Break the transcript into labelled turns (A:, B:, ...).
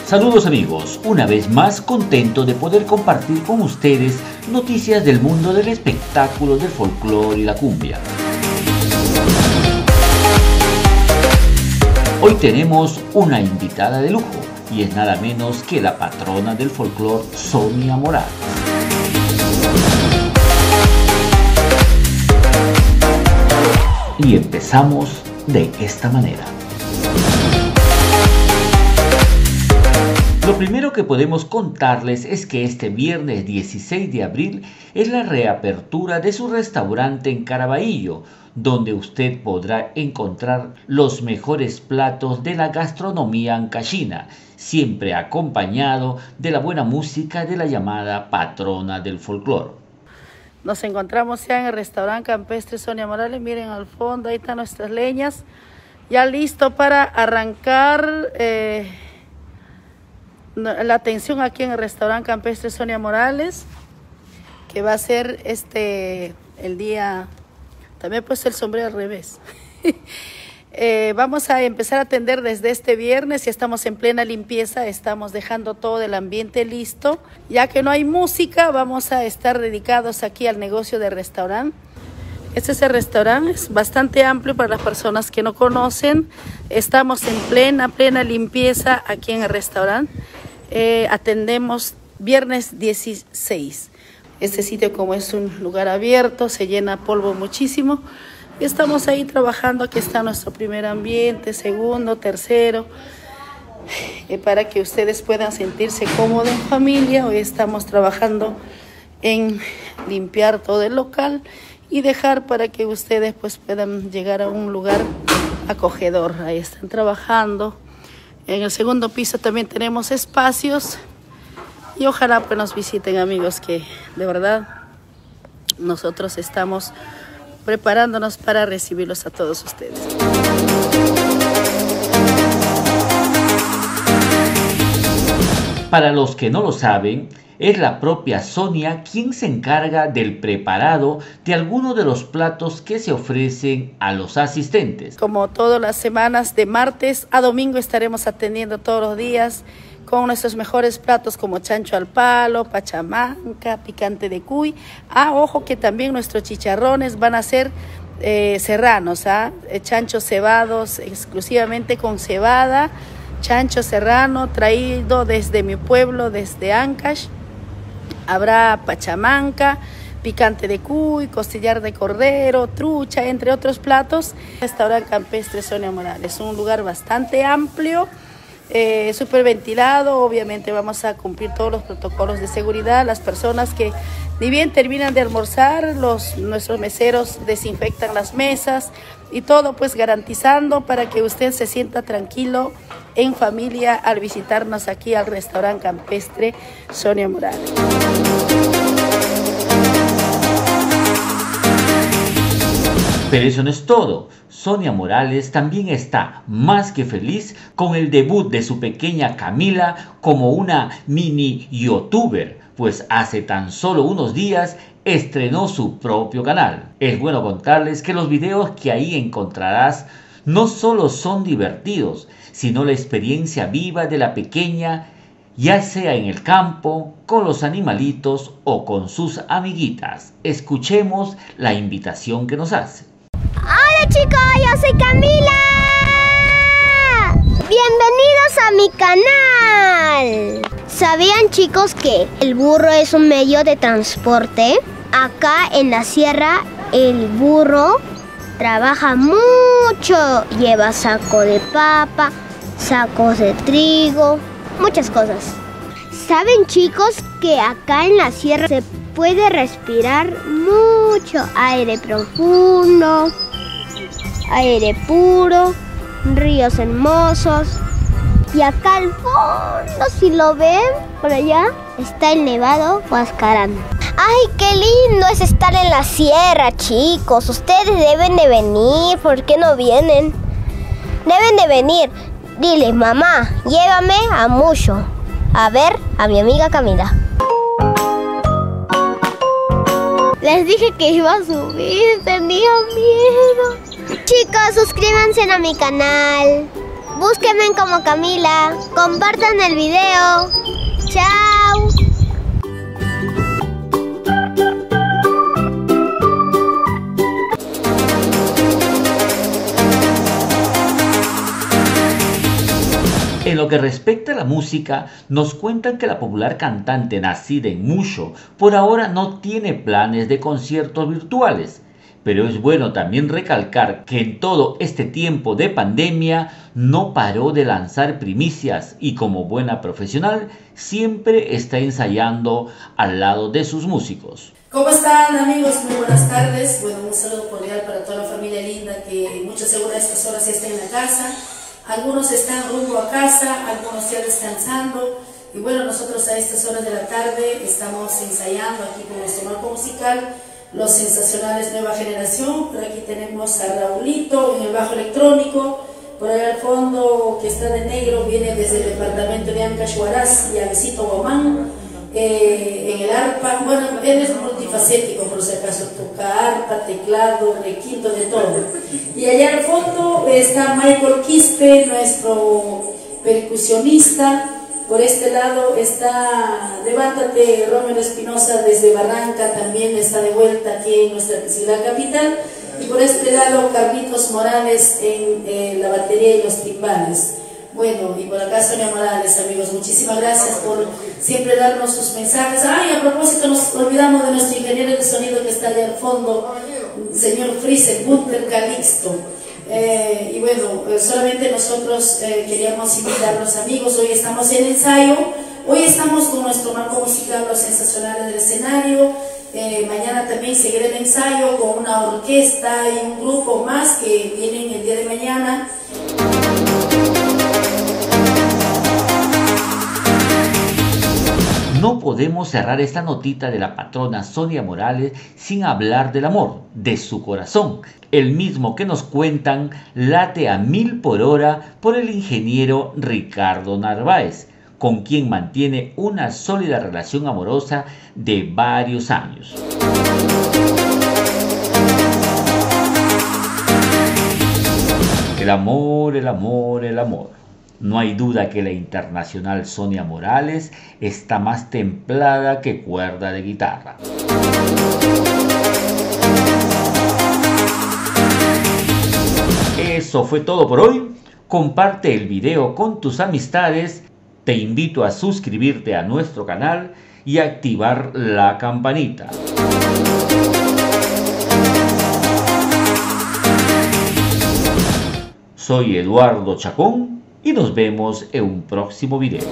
A: Saludos amigos, una vez más contento de poder compartir con ustedes noticias del mundo del espectáculo, del folclore y la cumbia. Hoy tenemos una invitada de lujo y es nada menos que la patrona del folclore, Sonia Morales. Y empezamos de esta manera. Lo primero que podemos contarles es que este viernes 16 de abril es la reapertura de su restaurante en Caraballo, donde usted podrá encontrar los mejores platos de la gastronomía ancashina, siempre acompañado de la buena música de la llamada patrona del folclore.
B: Nos encontramos ya en el restaurante campestre Sonia Morales. Miren al fondo, ahí están nuestras leñas, ya listo para arrancar la atención aquí en el restaurante campestre Sonia Morales, que va a ser el día, también he puesto el sombrero al revés. Vamos a empezar a atender desde este viernes y estamos en plena limpieza, estamos dejando todo el ambiente listo. Ya que no hay música, vamos a estar dedicados aquí al negocio del restaurante. Este es el restaurante, es bastante amplio para las personas que no conocen. Estamos en plena limpieza aquí en el restaurante. Atendemos viernes 16. Este sitio, como es un lugar abierto, se llena polvo muchísimo. Y estamos ahí trabajando. Aquí está nuestro primer ambiente, segundo, tercero, para que ustedes puedan sentirse cómodos en familia. Hoy estamos trabajando en limpiar todo el local y dejar para que ustedes pues puedan llegar a un lugar acogedor. Ahí están trabajando. En el segundo piso también tenemos espacios y ojalá pues nos visiten, amigos, que de verdad nosotros estamos preparándonos para recibirlos a todos ustedes.
A: Para los que no lo saben, es la propia Sonia quien se encarga del preparado de algunos de los platos que se ofrecen a los asistentes.
B: Como todas las semanas, de martes a domingo estaremos atendiendo todos los días con nuestros mejores platos como chancho al palo, pachamanca, picante de cuy. Ojo que también nuestros chicharrones van a ser serranos, chanchos cebados exclusivamente con cebada, chancho serrano traído desde mi pueblo, desde Ancash. Habrá pachamanca, picante de cuy, costillar de cordero, trucha, entre otros platos. Restaurante campestre Sonia Morales, un lugar bastante amplio, súper ventilado. Obviamente vamos a cumplir todos los protocolos de seguridad. Las personas que ni bien terminan de almorzar, nuestros meseros desinfectan las mesas y todo pues garantizando para que usted se sienta tranquilo en familia al visitarnos aquí al restaurante campestre Sonia Morales.
A: Pero eso no es todo. Sonia Morales también está más que feliz con el debut de su pequeña Camila como una mini youtuber, pues hace tan solo unos días estrenó su propio canal. Es bueno contarles que los videos que ahí encontrarás no solo son divertidos, sino la experiencia viva de la pequeña, ya sea en el campo, con los animalitos o con sus amiguitas. Escuchemos la invitación que nos hace.
C: Hola chicos, yo soy Camila. Bienvenidos a mi canal. ¿Sabían chicos que el burro es un medio de transporte? Acá en la sierra el burro trabaja mucho. Lleva saco de papa, sacos de trigo, muchas cosas. ¿Saben chicos que acá en la sierra se puede respirar mucho aire profundo, aire puro, ríos hermosos? Y acá al fondo, si lo ven, por allá, está el Nevado Huascarán. ¡Ay, qué lindo es estar en la sierra, chicos! Ustedes deben de venir, ¿por qué no vienen? Deben de venir. Dile, mamá, llévame a Mucho a ver a mi amiga Camila. Les dije que iba a subir, tenía miedo. Chicos, suscríbanse a mi canal. Búsquenme como Camila. Compartan el video. ¡Chao!
A: En lo que respecta a la música, nos cuentan que la popular cantante nacida en Musho por ahora no tiene planes de conciertos virtuales, pero es bueno también recalcar que en todo este tiempo de pandemia no paró de lanzar primicias y como buena profesional siempre está ensayando al lado de sus músicos.
B: ¿Cómo están, amigos? Muy buenas tardes. Bueno, un saludo cordial para toda la familia linda que muchos seguro a estas horas ya están en la casa. Algunos están rumbo a casa, algunos ya descansando. Y bueno, nosotros a estas horas de la tarde estamos ensayando aquí con nuestro marco musical, Los Sensacionales Nueva Generación. Por aquí tenemos a Raulito en el bajo electrónico. Por allá al fondo, que está de negro, viene desde el departamento de Ancash Huaraz y Avesito Guamán. En el arpa, bueno, él es multifacético, por si acaso, toca arpa, teclado, requinto, de todo. Y allá al fondo está Michael Quispe, nuestro percusionista. Por este lado está Levántate Romero Espinosa desde Barranca, también está de vuelta aquí en nuestra ciudad capital. Y por este lado Carlitos Morales en la batería y los timbales. Bueno, y por acá Sonia Morales, amigos, muchísimas gracias por siempre darnos sus mensajes. Ay, a propósito, nos olvidamos de nuestro ingeniero de sonido que está allá al fondo, señor Frise, Bunter Calixto. Y bueno, solamente nosotros queríamos invitarlos, amigos. Hoy estamos en ensayo, hoy estamos con nuestro marco musical Los Sensacionales del escenario. Mañana también seguiré el ensayo con una orquesta y un grupo más que vienen el día de mañana.
A: No podemos cerrar esta notita de la patrona Sonia Morales sin hablar del amor, de su corazón, el mismo que nos cuentan late a 1000 por hora por el ingeniero Ricardo Narváez, con quien mantiene una sólida relación amorosa de varios años. El amor, el amor, el amor. No hay duda que la internacional Sonia Morales está más templada que cuerda de guitarra. Eso fue todo por hoy. Comparte el video con tus amistades. Te invito a suscribirte a nuestro canal y activar la campanita. Soy Eduardo Chacón y nos vemos en un próximo video.